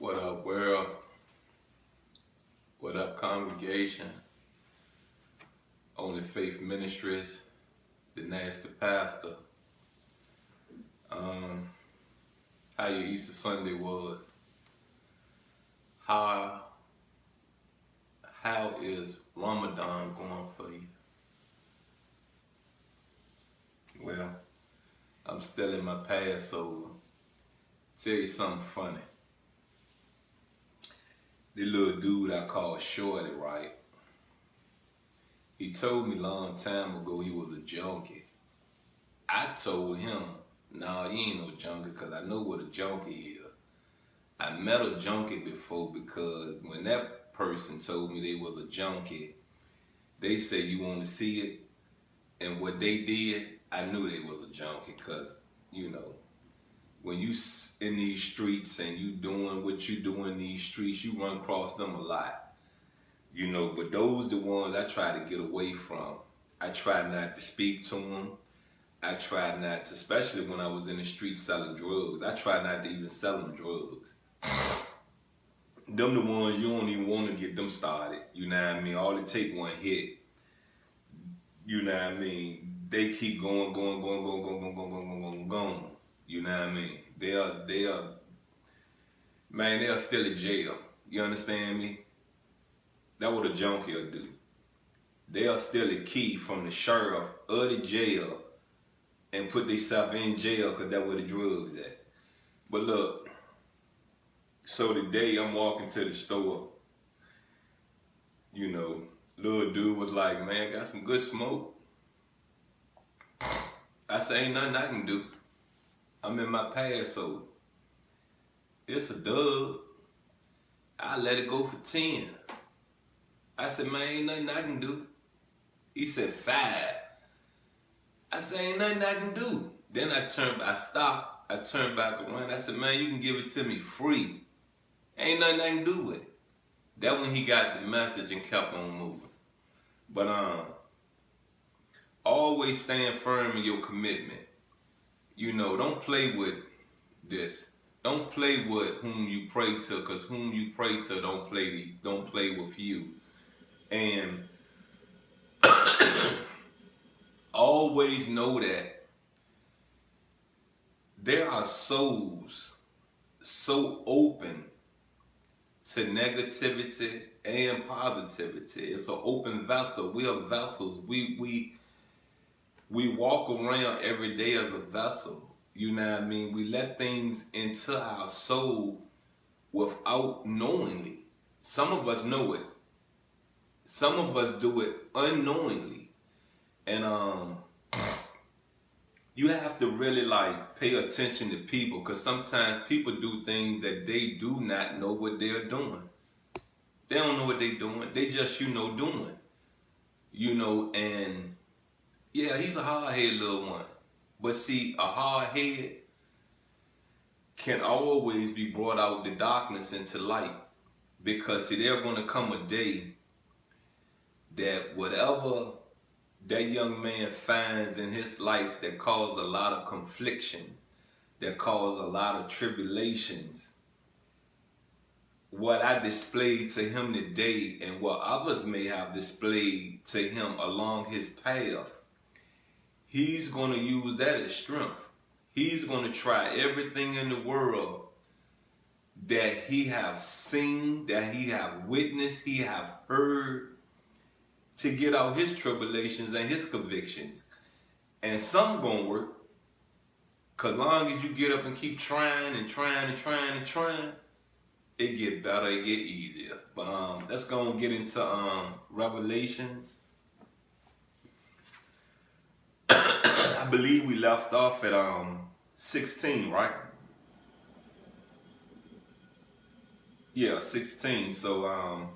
What up, world? What up, congregation? Only Faith Ministries, the Nasty Pastor. How your Easter Sunday was? How is Ramadan going for you? Well, I'm still in my Passover. Tell you something funny. The little dude I call Shorty, right? He told me a long time ago he was a junkie. I told him, nah, he ain't no junkie, because I know what a junkie is. I met a junkie before because when that person told me they was a junkie, they said, you want to see it? And what they did, I knew they was a junkie because, when you in these streets and you doing what you do in these streets, you run across them a lot. But those the ones I try to get away from. I try not to speak to them. I try not to, especially when I was in the streets selling drugs, I try not to even sell them drugs. Them the ones you don't even want to get them started. You know what I mean? All it take one hit. You know what I mean? They keep going. You know what I mean? They'll still in jail. You understand me? That's what a junkie will do. They'll steal a key from the sheriff of the jail and put themselves in jail because that's where the drugs at. But look, so today I'm walking to the store. Little dude was like, man, got some good smoke. I said, ain't nothing I can do. I'm in my Passover. It's a dub. I let it go for 10. I said, man, ain't nothing I can do. He said, 5. I said, ain't nothing I can do. Then I stopped. I turned back around. I said, man, you can give it to me free. Ain't nothing I can do with it. That when he got the message and kept on moving. But always stand firm in your commitment. Don't play with this. Don't play with whom you pray to, because whom you pray to don't play with you. And always know that there are souls so open to negativity and positivity. It's an open vessel. We are vessels. We walk around every day as a vessel. You know what I mean? We let things into our soul without knowingly. Some of us know it. Some of us do it unknowingly. And you have to really pay attention to people, because sometimes people do things that they do not know what they're doing. They don't know what they're doing. They just, doing. And yeah, he's a hard-headed little one. But see, a hard head can always be brought out the darkness into light. Because see, there's going to come a day that whatever that young man finds in his life that caused a lot of confliction, that caused a lot of tribulations, what I displayed to him today and what others may have displayed to him along his path, he's going to use that as strength. He's going to try everything in the world that he have seen, that he have witnessed, he have heard, to get out his tribulations and his convictions. And some going to work, because long as you get up and keep trying, it get better, it get easier. But let's go and get into Revelations. I believe we left off at 16, right? Yeah, 16. So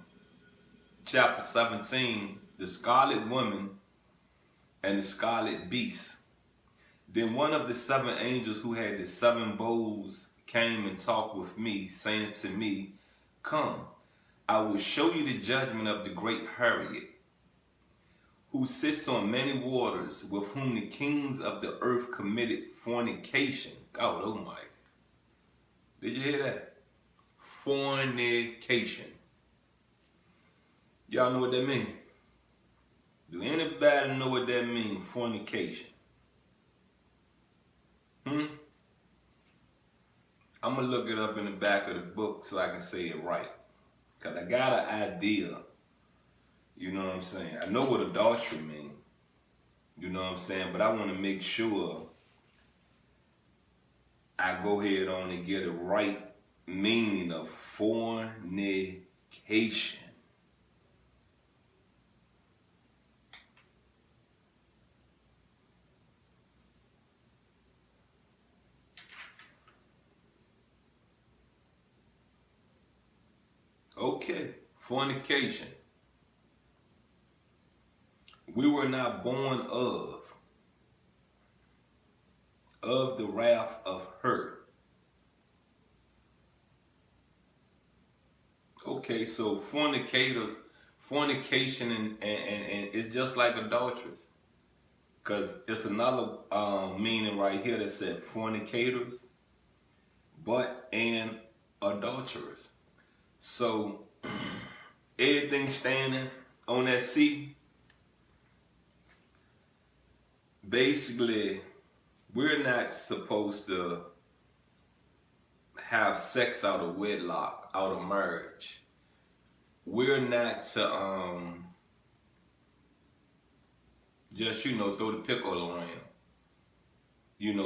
chapter 17, the scarlet woman and the scarlet beast. Then one of the 7 angels who had the 7 bowls came and talked with me, saying to me, come, I will show you the judgment of the great harlot, who sits on many waters, with whom the kings of the earth committed fornication. God Almighty. Did you hear that? fornication. Y'all know what that means? Do anybody know what that means? Fornication. I'm gonna look it up in the back of the book so I can say it right. Cause I got an idea. You know what I'm saying? I know what adultery means. You know what I'm saying? But I want to make sure I go ahead on and get a right meaning of fornication. Okay, fornication. We were not born of the wrath of her. Okay, so fornication and it's just like adulterers. Because it's another meaning right here that said fornicators, but and adulterers. So everything standing on that seat, basically, we're not supposed to have sex out of wedlock, out of marriage. We're not to just, throw the pickle around.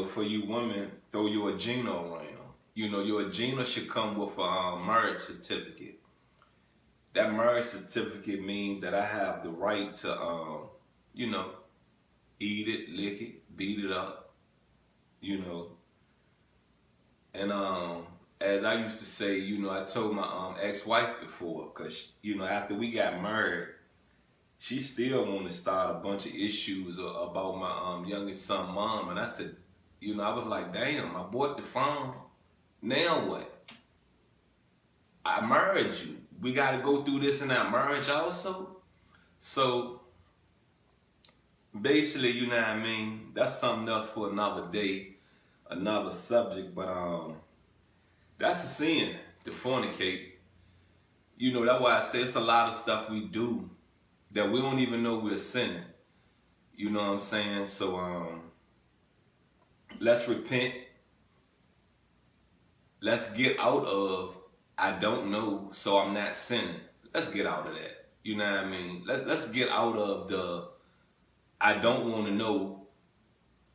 For you women, throw your agena around. Your agena should come with a marriage certificate. That marriage certificate means that I have the right to, eat it, lick it, beat it up, And as I used to say, I told my ex-wife before, because, after we got married, she still wanted to start a bunch of issues about my youngest son mom. And I said, I was like, damn, I bought the phone. Now what? I married you. We got to go through this in our marriage also. So basically, you know what I mean? That's something else for another day, another subject. But that's a sin, to fornicate. That's why I say it's a lot of stuff we do that we don't even know we're sinning. You know what I'm saying? So let's repent. Let's get out of I don't know, so I'm not sinning. Let's get out of that. You know what I mean? Let's get out of the I don't want to know,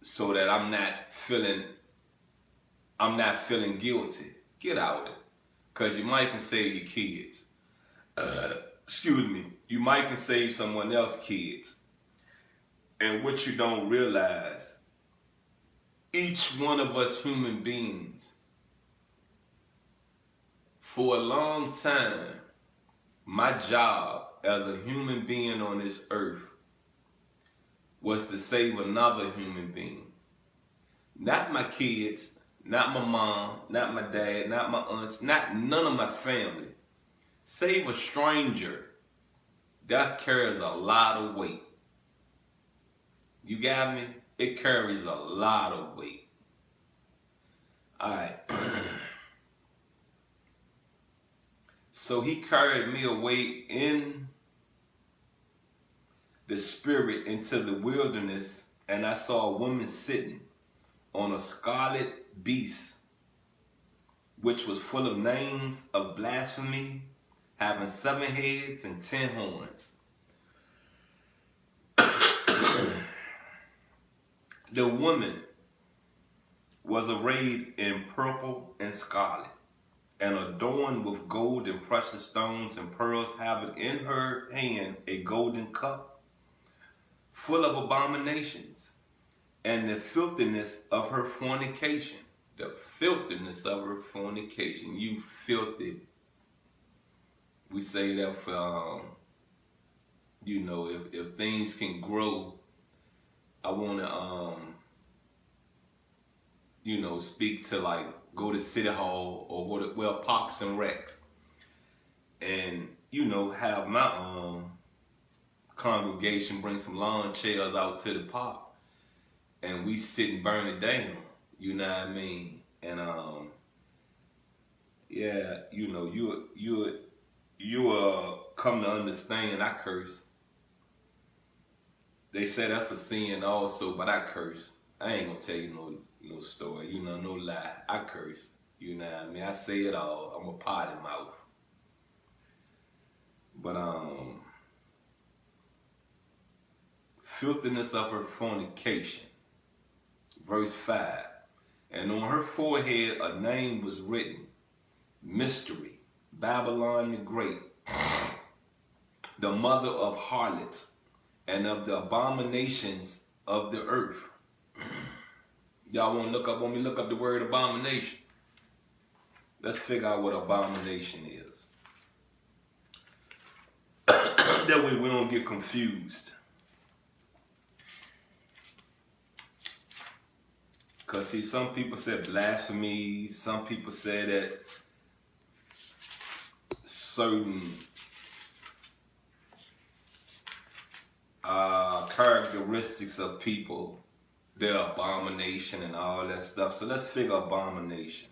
so that I'm not feeling guilty. Get out of it. Because you might can save your kids. Excuse me. You might can save someone else's kids. And what you don't realize, each one of us human beings, for a long time, my job as a human being on this earth was to save another human being. Not my kids, not my mom, not my dad, not my aunts, not none of my family. Save a stranger. That carries a lot of weight. You got me? It carries a lot of weight. Alright. So he carried me away in the spirit into the wilderness, and I saw a woman sitting on a scarlet beast, which was full of names of blasphemy, having 7 heads and 10 horns. The woman was arrayed in purple and scarlet, and adorned with gold and precious stones and pearls, having in her hand a golden cup full of abominations and the filthiness of her fornication. The filthiness of her fornication. You filthy. We say that for, if things can grow, I want to, speak to go to City Hall or go to, Parks and Recs. And, have my congregation bring some lawn chairs out to the park. And we sit and burn it down. You know what I mean? And, yeah, you know, you come to understand I curse. They say that's a sin also, but I curse. I ain't gonna tell you no story, you know, no lie. I curse. You know what I mean? I say it all. I'm a potty mouth. But filthiness of her fornication. Verse 5. And on her forehead a name was written, Mystery, Babylon the Great, the mother of harlots and of the abominations of the earth. Y'all want me to look up the word abomination? Let's figure out what abomination is. That way we don't get confused. Because see, some people said blasphemy, some people say that certain characteristics of people, their abomination and all that stuff. So let's figure abomination.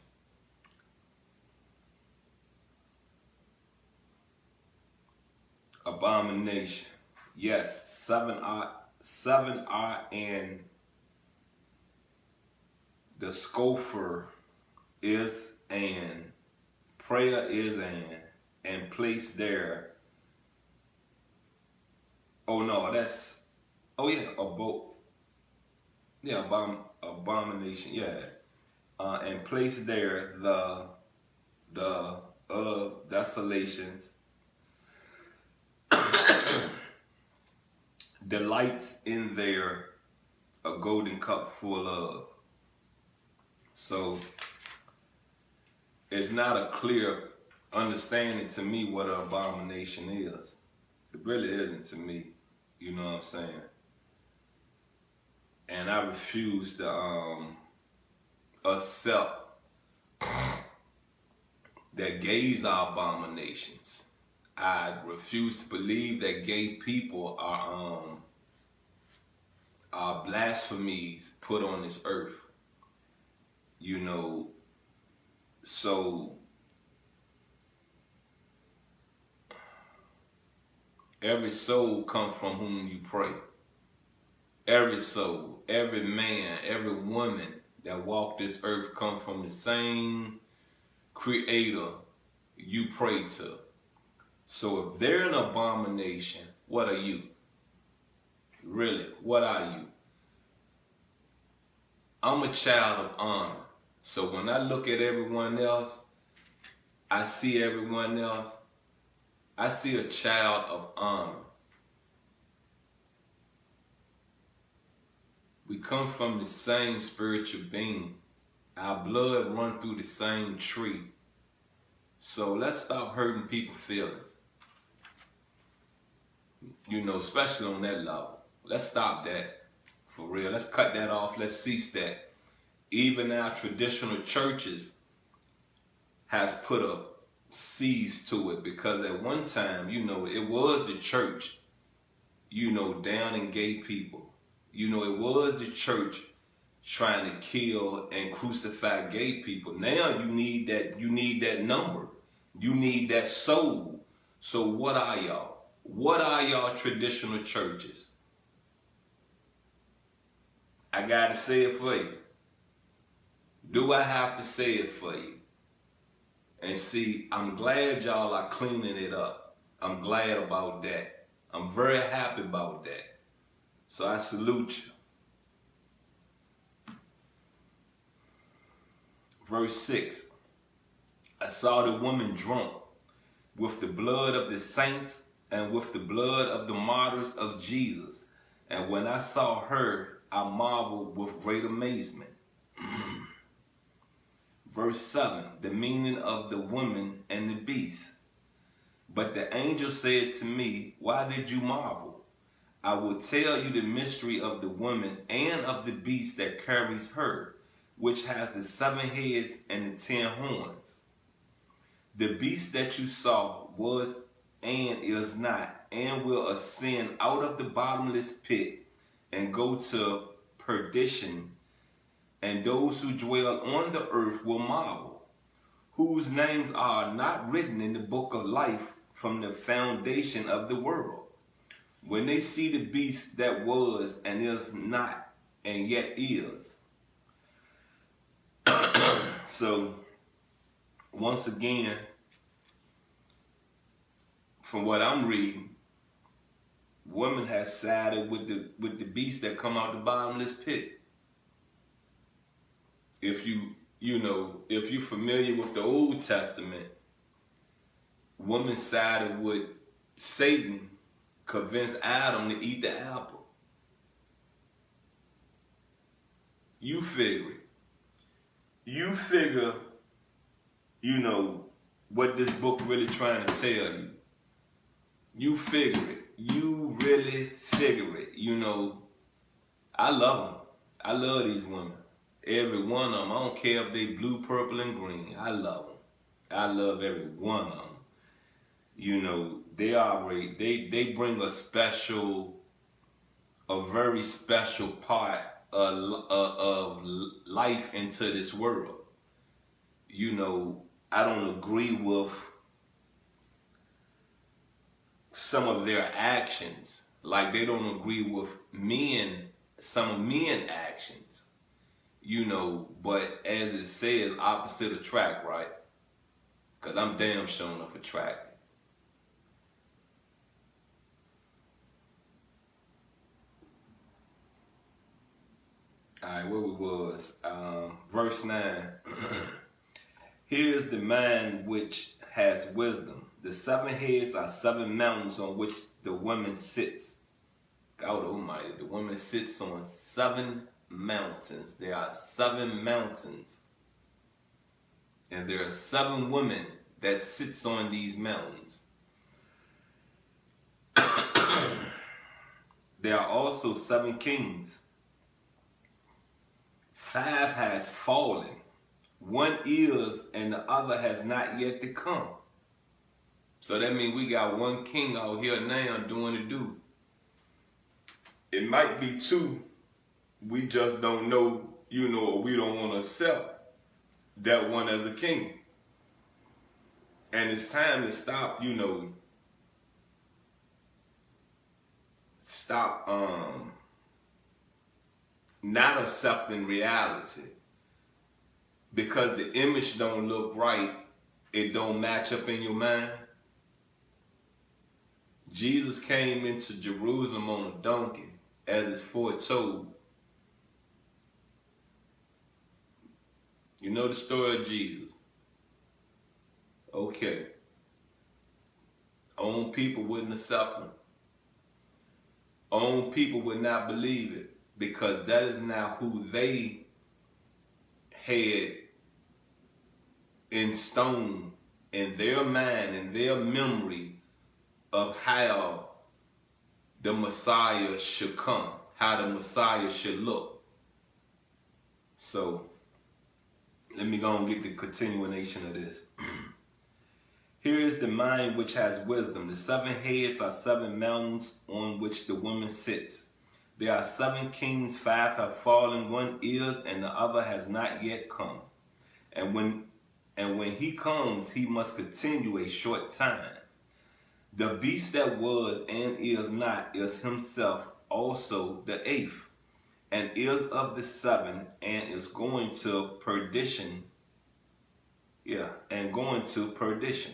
Abomination. Yes, 7 R and the scoffer is an, prayer is an, and place there. Oh no, that's, oh yeah, abomination, yeah. And place there the desolations, delights in there a golden cup full of. So it's not a clear understanding to me what an abomination is. It really isn't to me. You know what I'm saying? And I refuse to accept that gays are abominations. I refuse to believe that gay people are blasphemies put on this earth. You know, so every soul comes from whom you pray. Every soul, every man, every woman that walk this earth come from the same creator you pray to. So if they're an abomination, what are you? Really, what are you? I'm a child of honor. So when I look at everyone else, I see everyone else, I see a child of honor. We come from the same spiritual being. Our blood runs through the same tree. So let's stop hurting people's feelings. You know, especially on that level. Let's stop that. For real. Let's cut that off. Let's cease that. Even our traditional churches has put a cease to it, because at one time, you know, it was the church, you know, downing gay people. You know, it was the church trying to kill and crucify gay people. Now you need that number. You need that soul. So what are y'all? What are y'all traditional churches? I gotta say it for you. Do I have to say it for you? And see, I'm glad y'all are cleaning it up. I'm glad about that. I'm very happy about that. So I salute you. Verse 6. I saw the woman drunk with the blood of the saints and with the blood of the martyrs of Jesus. And when I saw her, I marveled with great amazement. Verse 7, the meaning of the woman and the beast. But the angel said to me, why did you marvel? I will tell you the mystery of the woman and of the beast that carries her, which has the 7 heads and the 10 horns. The beast that you saw was and is not, and will ascend out of the bottomless pit and go to perdition, and those who dwell on the earth will marvel. whose names are not written in the book of life from the foundation of the world, when they see the beast that was and is not and yet is. So, once again, from what I'm reading, women have sided with the beast that come out the bottomless pit. If if you're familiar with the Old Testament, women sided with Satan, convinced Adam to eat the apple. You figure it. You figure, what this book really trying to tell you. You figure it. You really figure it. I love them. I love these women. Every one of them. I don't care if they blue, purple, and green. I love them. I love every one of them. They bring a very special part of life into this world. I don't agree with some of their actions. Like they don't agree with some of men actions. But as it says, opposite attract, right? Because I'm damn sure enough attracted. Alright, where we was, verse 9. Here is the man which has wisdom. The 7 heads are 7 mountains on which the woman sits. God Almighty, the woman sits on 7 mountains. There are 7 mountains. And there are 7 women that sits on these mountains. There are also 7 kings. 5 has fallen. 1 is, and the other has not yet to come. So that means we got 1 king out here now doing the do. It might be 2. We just don't know, or we don't want to accept that one as a king. And it's time to stop, not accepting reality. Because the image don't look right, it don't match up in your mind. Jesus came into Jerusalem on a donkey, as is foretold. You know the story of Jesus. Okay. Own people wouldn't accept him. Own people would not believe it, because that is not who they had in stone in their mind, in their memory of how the Messiah should come, how the Messiah should look. So, let me go and get the continuation of this. Here is the mind which has wisdom. The 7 heads are 7 mountains on which the woman sits. There are 7 kings, 5 have fallen, 1 is, and the other has not yet come. And when he comes, he must continue a short time. The beast that was and is not is himself also the 8th, and is of the 7, and is going to perdition. Going to perdition.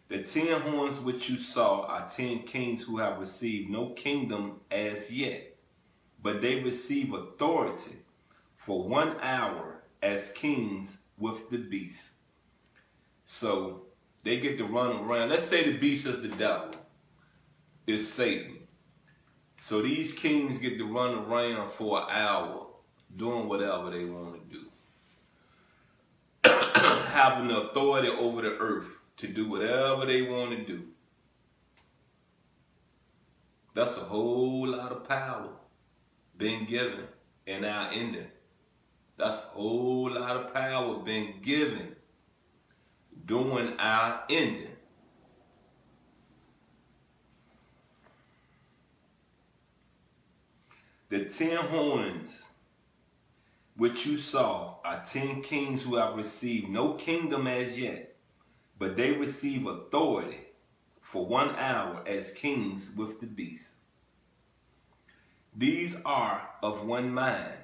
The 10 horns which you saw are 10 kings who have received no kingdom as yet, but they receive authority for 1 hour as kings with the beast. So they get to run around. Let's say the beast is the devil, is Satan. So these kings get to run around for an hour doing whatever they want to do. Having the authority over the earth to do whatever they want to do. That's a whole lot of power being given in our ending. That's a whole lot of power being given during our ending. The 10 horns which you saw are 10 kings who have received no kingdom as yet, but they receive authority for 1 hour as kings with the beast. These are of one mind,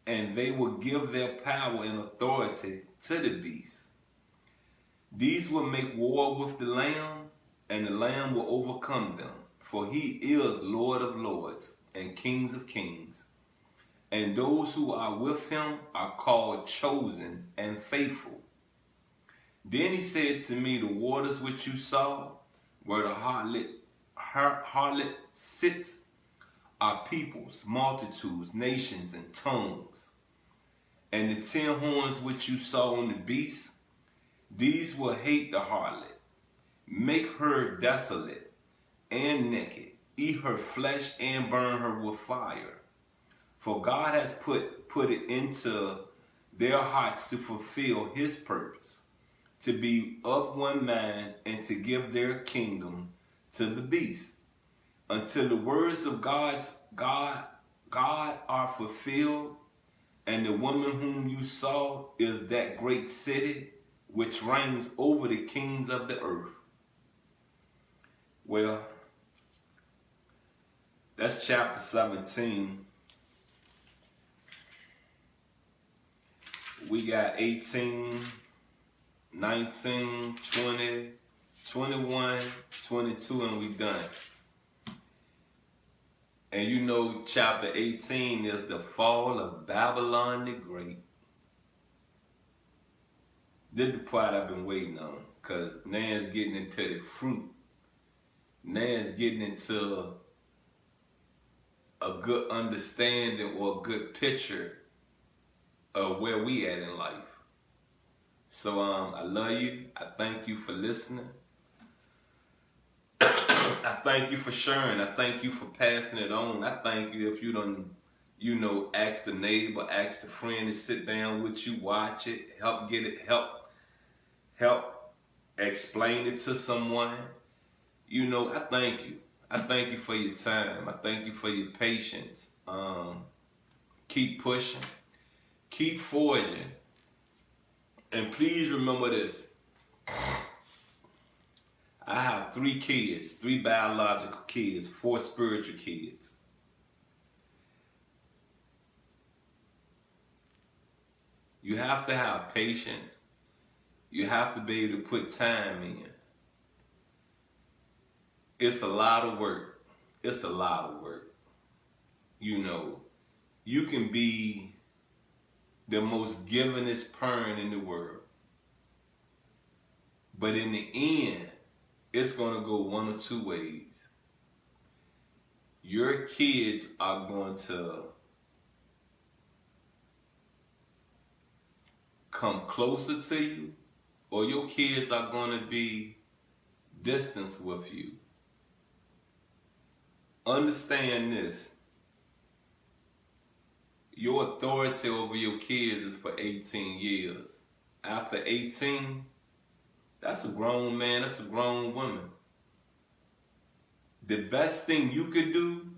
and they will give their power and authority to the beast. These will make war with the Lamb, and the Lamb will overcome them, for he is Lord of lords and Kings of kings. And those who are with him are called chosen and faithful. Then he said to me, the waters which you saw, where the harlot sits, are peoples, multitudes, nations, and tongues. And the 10 horns which you saw on the beast, these will hate the harlot, make her desolate and naked, eat her flesh and burn her with fire. For God has put it into their hearts to fulfill his purpose, to be of one mind and to give their kingdom to the beast, until the words of God are fulfilled. And the woman whom you saw is that great city which reigns over the kings of the earth. Well, that's chapter 17. We got 18, 19, 20, 21, 22, and we done. And you know chapter 18 is the fall of Babylon the Great. This is the part I've been waiting on, because now it's getting into the fruit. Now it's getting into a good understanding or a good picture of where we at in life. So I love you. I thank you for listening. I thank you for sharing. I thank you for passing it on. I thank you if you done, ask the neighbor, ask the friend to sit down with you, watch it, help explain it to someone. I thank you. I thank you for your time. I thank you for your patience. Keep pushing. Keep forging. And please remember this. I have 3 kids, 3 biological kids, 4 spiritual kids. You have to have patience. You have to be able to put time in. It's a lot of work. It's a lot of work. You can be the most givingest parent in the world. But in the end, it's going to go one or two ways. Your kids are going to come closer to you, or your kids are going to be distant with you. Understand this. Your authority over your kids is for 18 years. After 18, that's a grown man, that's a grown woman. The best thing you could do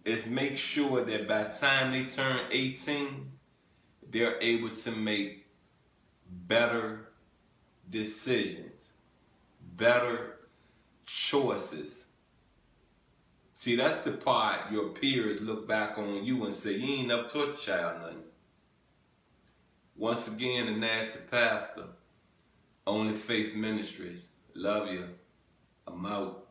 is make sure that by the time they turn 18, they're able to make better decisions, better choices. See, that's the part your peers look back on you and say, you ain't up to a child nothing. Once again, the Nasty Pastor, Only Faith Ministries. Love you. I'm out.